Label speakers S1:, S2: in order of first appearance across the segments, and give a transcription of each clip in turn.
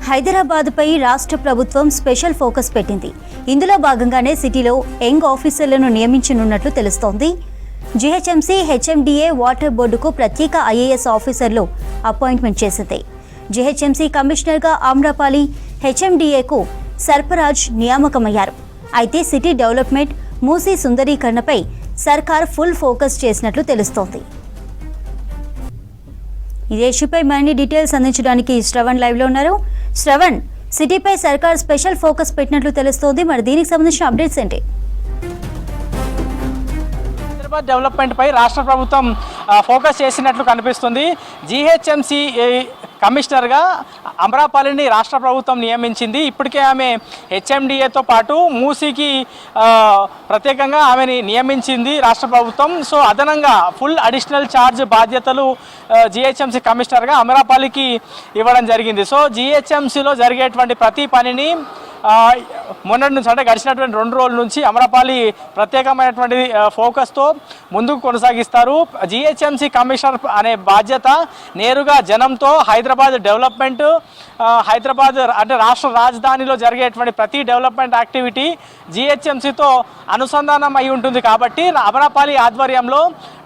S1: హైదరాబాద్పై రాష్ట్ర ప్రభుత్వం special focus పెట్టింది. ఇందులో భాగంగానే సిటీలో యంగ్ ఆఫీసర్లను నియమించనున్నట్లు తెలుస్తోంది. జీహెచ్ఎంసీ హెచ్ఎండిఏ వాటర్ బోర్డుకు ప్రత్యేక ఐఏఎస్ ఆఫీసర్లు అపాయింట్మెంట్ చేసింది. జీహెచ్ఎంసీ కమిషనర్గా ఆమ్రపాలి, హెచ్ఎండిఏకు సర్ఫరాజ్ నియామకమయ్యారు. అయితే సిటీ డెవలప్మెంట్, మూసీ సుందరీకరణపై సర్కార్ ఫుల్ ఫోకస్ చేసినట్లు తెలుస్తోంది. ఇదే ఇష్యూపై మరిన్ని డీటెయిల్స్ అందించడానికి శ్రవణ్ లైవ్ లో ఉన్నారు. శ్రవణ్, సిటీపై సర్కార్ స్పెషల్ ఫోకస్ పెట్టినట్లు తెలుస్తోంది. మరి దీనికి సంబంధించిన అప్డేట్స్ ఏంటి?
S2: హైదరాబాద్ డెవలప్మెంట్ పై రాష్ట్ర ప్రభుత్వం ఫోకస్ చేసినట్లు కనిపిస్తుంది. జీహెచ్ఎంసీ కమిషనర్గా అమ్రపాలిని రాష్ట్ర ప్రభుత్వం నియమించింది. ఇప్పటికే ఆమె హెచ్ఎండిఏతో పాటు మూసీకి ప్రత్యేకంగా ఆమెని నియమించింది రాష్ట్ర ప్రభుత్వం. సో అదనంగా ఫుల్ అడిషనల్ ఛార్జ్ బాధ్యతలు జీహెచ్ఎంసీ కమిషనర్గా అమ్రపాలికి ఇవ్వడం జరిగింది. సో జీహెచ్ఎంసీలో జరిగేటువంటి ప్రతి పనిని మొన్నటి నుంచి అంటే గడిచినటువంటి 2 రోజుల నుంచి అమ్రపాలి ప్రత్యేకమైనటువంటి ఫోకస్తో ముందుకు కొనసాగిస్తారు. జీహెచ్ఎంసీ కమిషనర్ అనే బాధ్యత నేరుగా జనంతో హైదరాబాద్ డెవలప్మెంట్, హైదరాబాద్ అంటే రాష్ట్ర రాజధానిలో జరిగేటువంటి ప్రతి డెవలప్మెంట్ యాక్టివిటీ జీహెచ్ఎంసీతో అనుసంధానం అయి ఉంటుంది. కాబట్టి అమ్రపాలి ఆధ్వర్యంలో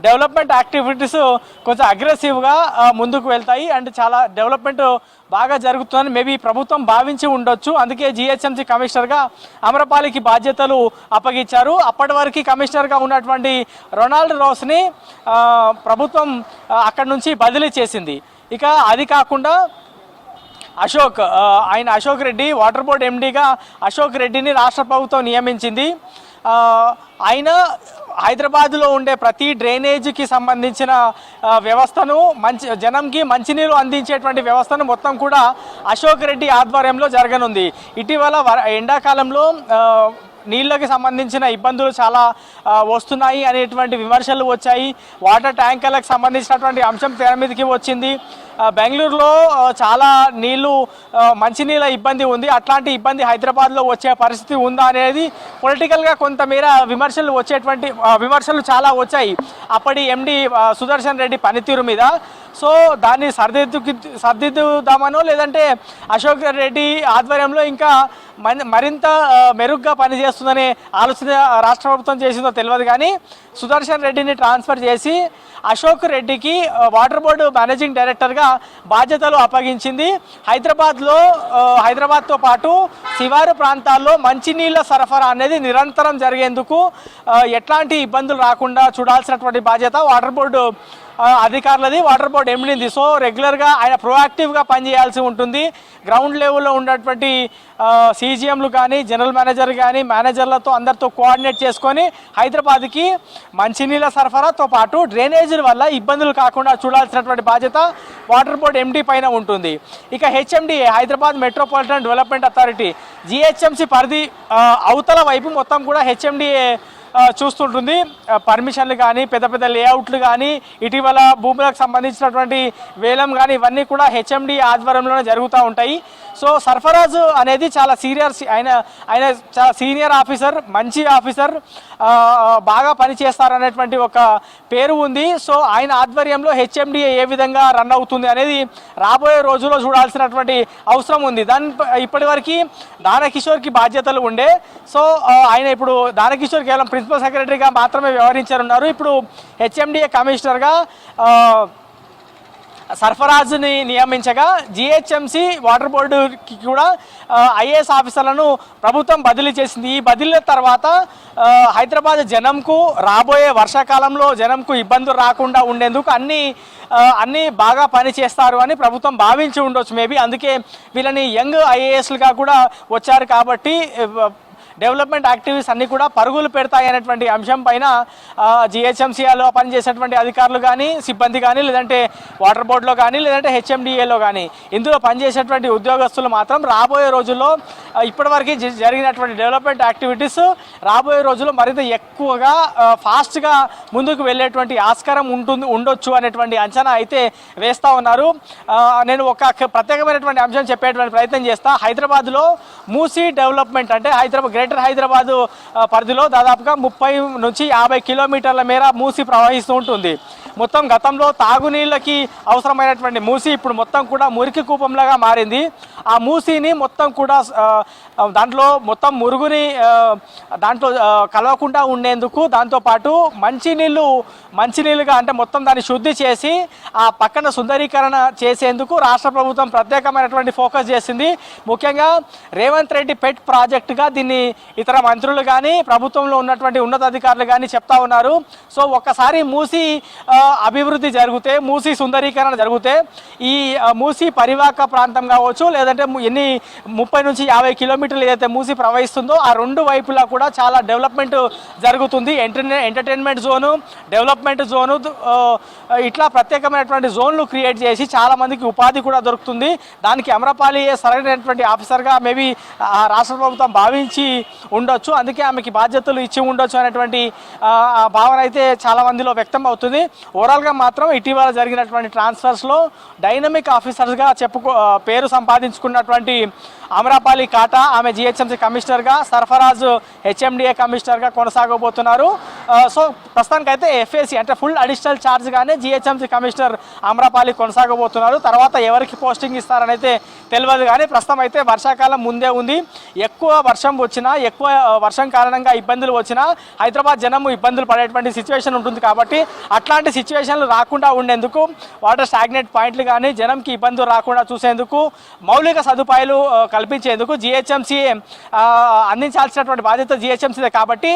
S2: డెవలప్మెంట్ యాక్టివిటీస్ కొంచెం అగ్రెసివ్గా ముందుకు వెళ్తాయి. అండ్ చాలా డెవలప్మెంట్ బాగా జరుగుతుందని మేబీ ప్రభుత్వం భావించి ఉండొచ్చు. అందుకే జీహెచ్ఎంసీ కమిషనర్గా అమ్రపాలికి బాధ్యతలు అప్పగించారు. అప్పటి వరకు కమిషనర్గా ఉన్నటువంటి రొనాల్డ్ రోస్ని ప్రభుత్వం అక్కడి నుంచి బదిలీ చేసింది. ఇక అది కాకుండా అశోక్ రెడ్డి, వాటర్ బోర్డ్ ఎండీగా అశోక్ రెడ్డిని రాష్ట్ర ప్రభుత్వం నియమించింది. ఆయన హైదరాబాద్లో ఉండే ప్రతి డ్రైనేజీకి సంబంధించిన వ్యవస్థను, జనంకి మంచినీరు అందించేటువంటి వ్యవస్థను మొత్తం కూడా అశోక్ రెడ్డి ఆధ్వర్యంలో జరగనుంది. ఇటీవల ఎండాకాలంలో నీళ్ళకి సంబంధించిన ఇబ్బందులు చాలా వస్తున్నాయి అనేటువంటి విమర్శలు వచ్చాయి. వాటర్ ట్యాంకర్లకు సంబంధించినటువంటి అంశం తెర మీదకి వచ్చింది. బెంగళూరులో చాలా మంచినీళ్ళ ఇబ్బంది ఉంది. అట్లాంటి ఇబ్బంది హైదరాబాద్లో వచ్చే పరిస్థితి ఉందా అనేది పొలిటికల్గా కొంతమేర విమర్శలు చాలా వచ్చాయి అప్పటి ఎండి సుదర్శన్ రెడ్డి పనితీరు మీద. సో దాన్ని సరిదిద్దుదామనో లేదంటే అశోక్ రెడ్డి ఆధ్వర్యంలో ఇంకా మరింత మెరుగ్గా పనిచేస్తుందనే ఆలోచన రాష్ట్ర ప్రభుత్వం చేసిందో తెలియదు. కానీ సుదర్శన్ రెడ్డిని ట్రాన్స్ఫర్ చేసి అశోక్ రెడ్డికి వాటర్ బోర్డు మేనేజింగ్ డైరెక్టర్గా బాధ్యతలు అప్పగించింది. హైదరాబాద్తో పాటు శివారు ప్రాంతాల్లో మంచినీళ్ళ సరఫరా అనేది నిరంతరం జరిగేందుకు ఎట్లాంటి ఇబ్బందులు రాకుండా చూడాల్సినటువంటి బాధ్యత వాటర్ బోర్డు అధికారులది, వాటర్ బోర్డు ఎండీది. సో రెగ్యులర్గా ఆయన ప్రొయాక్టివ్గా పనిచేయాల్సి ఉంటుంది. గ్రౌండ్ లెవెల్లో ఉన్నటువంటి సీజీఎంలు కానీ, జనరల్ మేనేజర్ కానీ, మేనేజర్లతో అందరితో కోఆర్డినేట్ చేసుకొని హైదరాబాద్కి మంచినీళ్ళ సరఫరాతో పాటు డ్రైనేజీల వల్ల ఇబ్బందులు కాకుండా చూడాల్సినటువంటి బాధ్యత వాటర్ బోర్డు ఎండీ పైన ఉంటుంది. ఇక HMDA, Hyderabad metropolitan development authority, GHMC పరిధి అవతల వైపు మొత్తం కూడా హెచ్ఎండిఏ చూస్తుంటుంది. పర్మిషన్లు కానీ, పెద్ద పెద్ద లేఅవుట్లు కానీ, ఇటీవల భూములకు సంబంధించినటువంటి వేలం కానీ ఇవన్నీ కూడా హెచ్ఎండి ఆధ్వర్యంలోనే జరుగుతూ ఉంటాయి. సో సర్ఫరాజ్ అనేది చాలా ఆయన చాలా సీనియర్ ఆఫీసర్, మంచి ఆఫీసర్, బాగా పనిచేస్తారనేటువంటి ఒక పేరు ఉంది. సో ఆయన ఆధ్వర్యంలో హెచ్ఎండిఏ ఏ విధంగా రన్ అవుతుంది అనేది రాబోయే రోజుల్లో చూడాల్సినటువంటి అవసరం ఉంది. ఇప్పటివరకు దానకిషోర్కి బాధ్యతలు ఉండే. సో ఆయన ఇప్పుడు దానకిషోర్ కేవలం ప్రిన్సిపల్ సెక్రటరీగా మాత్రమే వ్యవహరించనున్నారు. ఇప్పుడు హెచ్ఎండిఏ కమిషనర్గా సర్ఫరాజ్ని నియమించగా జీహెచ్ఎంసీ వాటర్ బోర్డుకి కూడా ఐఏఎస్ ఆఫీసర్లను ప్రభుత్వం బదిలీ చేసింది. ఈ బదిలీల తర్వాత హైదరాబాద్ జనంకు రాబోయే వర్షాకాలంలో జనంకు ఇబ్బందులు రాకుండా ఉండేందుకు అన్నీ బాగా పనిచేస్తారు అని ప్రభుత్వం భావించి ఉండొచ్చు మేబీ. అందుకే వీళ్ళని యంగ్ ఐఏఎస్లుగా కూడా వచ్చారు. కాబట్టి డెవలప్మెంట్ యాక్టివిటీస్ అన్నీ కూడా పరుగులు పెడతాయి అనేటువంటి అంశం పైన జీహెచ్ఎంసీలో పనిచేసేటువంటి అధికారులు కానీ, సిబ్బంది కానీ, లేదంటే వాటర్ బోర్డులో కానీ, లేదంటే హెచ్ఎండిఏలో కానీ ఇందులో పనిచేసేటువంటి ఉద్యోగస్తులు మాత్రం రాబోయే రోజుల్లో ఇప్పటివరకు జరిగినటువంటి డెవలప్మెంట్ యాక్టివిటీస్ రాబోయే రోజుల్లో మరింత ఎక్కువగా ఫాస్ట్గా ముందుకు వెళ్ళేటువంటి ఆస్కారం ఉండొచ్చు అనేటువంటి అంచనా అయితే వేస్తూ ఉన్నారు. నేను ఒక ప్రత్యేకమైనటువంటి అంశం చెప్పేటువంటి ప్రయత్నం చేస్తా. హైదరాబాద్లో మూసీ డెవలప్మెంట్ అంటే గ్రేటర్ హైదరాబాద్ పరిధిలో దాదాపుగా 30 నుంచి 50 కిలోమీటర్ల మేర మూసి ప్రవహిస్తూ ఉంటుంది. మొత్తం గతంలో తాగునీళ్ళకి అవసరమైనటువంటి మూసి ఇప్పుడు మొత్తం కూడా మురికి కూపంలాగా మారింది. ఆ మూసిని మొత్తం కూడా దాంట్లో మొత్తం మురుగుని దాంట్లో కలవకుండా ఉండేందుకు, దాంతోపాటు మంచినీళ్ళుగా అంటే మొత్తం దాన్ని శుద్ధి చేసి ఆ పక్కన సుందరీకరణ చేసేందుకు రాష్ట్ర ప్రభుత్వం ప్రత్యేకమైనటువంటి ఫోకస్ చేసింది. ముఖ్యంగా రేవంత్ రెడ్డి పెట్ ప్రాజెక్టుగా దీన్ని ఇతర మంత్రులు కానీ ప్రభుత్వంలో ఉన్నటువంటి ఉన్నతాధికారులు కానీ చెప్తా ఉన్నారు. సో ఒక్కసారి మూసి అభివృద్ధి జరిగితే, మూసి సుందరీకరణ జరిగితే ఈ మూసి పరివాహక ప్రాంతం కావచ్చు, లేదంటే 30 నుంచి 50 కిలోమీటర్లు ఏదైతే మూసి ప్రవహిస్తుందో ఆ రెండు వైపులా కూడా చాలా డెవలప్మెంట్ జరుగుతుంది. ఎంటర్టైన్మెంట్ జోను, డెవలప్మెంట్ జోను, ఇట్లా ప్రత్యేకమైనటువంటి జోన్లు క్రియేట్ చేసి చాలా మందికి ఉపాధి కూడా దొరుకుతుంది. దానికి అమరపాలి సరైనటువంటి ఆఫీసర్గా మేబీ రాష్ట్ర ప్రభుత్వం భావించి ఉండొచ్చు, అందుకే ఆమెకి బాధ్యతలు ఇచ్చి ఉండొచ్చు అనేటువంటి భావన అయితే చాలా మందిలో వ్యక్తం అవుతుంది. ఓవరాల్గా మాత్రం ఇటీవల జరిగినటువంటి ట్రాన్స్ఫర్స్లో డైనమిక్ ఆఫీసర్స్గా పేరు సంపాదించుకున్నటువంటి అమరపాలి కాటా ఆమె జిహెచ్ఎంసీ కమిషనర్గా, సర్ఫరాజ్ హెచ్ఎండిఏ కమిషనర్గా కొనసాగబోతున్నారు. సో ప్రస్తుతానికైతే ఎఫ్ఏసి అంటే ఫుల్ అడిషనల్ ఛార్జ్గానే జిహెచ్ఎంసీ కమిషనర్ అమరపాలి కొనసాగబోతున్నారు. తర్వాత ఎవరికి పోస్టింగ్ ఇస్తారని అయితే తెలియదు, కానీ ప్రస్తుతం అయితే వర్షాకాలం ముందే ఉంది. ఎక్కువ వర్షం కారణంగా ఇబ్బందులు వచ్చినా హైదరాబాద్ జనం ఇబ్బందులు పడేటువంటి సిచ్యువేషన్ ఉంటుంది. కాబట్టి అట్లాంటి సిచ్యువేషన్లు రాకుండా ఉండేందుకు వాటర్ స్టాగ్నేట్ పాయింట్లు కానీ జనంకి ఇబ్బందులు రాకుండా చూసేందుకు మౌలిక సదుపాయాలు కల్పించేందుకు జిహెచ్ఎంసీ అందించాల్సినటువంటి బాధ్యత జిహెచ్ఎంసీదే. కాబట్టి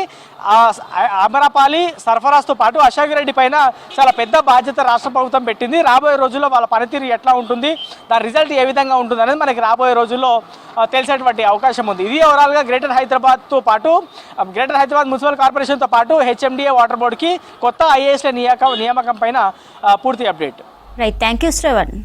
S2: అమరపాలి, సర్ఫరాజ్తో పాటు అశోక్ రెడ్డి పైన చాలా పెద్ద బాధ్యత రాష్ట్ర ప్రభుత్వం పెట్టింది. రాబోయే రోజుల్లో వాళ్ళ పనితీరు ఎట్లా ఉంటుంది, దాని రిజల్ట్ ఏ విధంగా ఉంటుంది అనేది మనకి రాబోయే రోజుల్లో తెలిసేటువంటి అవకాశం ఉంది. ఇది ఓవరాల్గా గ్రేటర్ హైదరాబాద్ మున్సిపల్ కార్పొరేషన్తో పాటు హెచ్ఎండిఏ వాటర్ బోర్డుకి కొత్త ఐఏఎస్ల నియామకం పైన పూర్తి update.
S1: Right, thank you Shravan.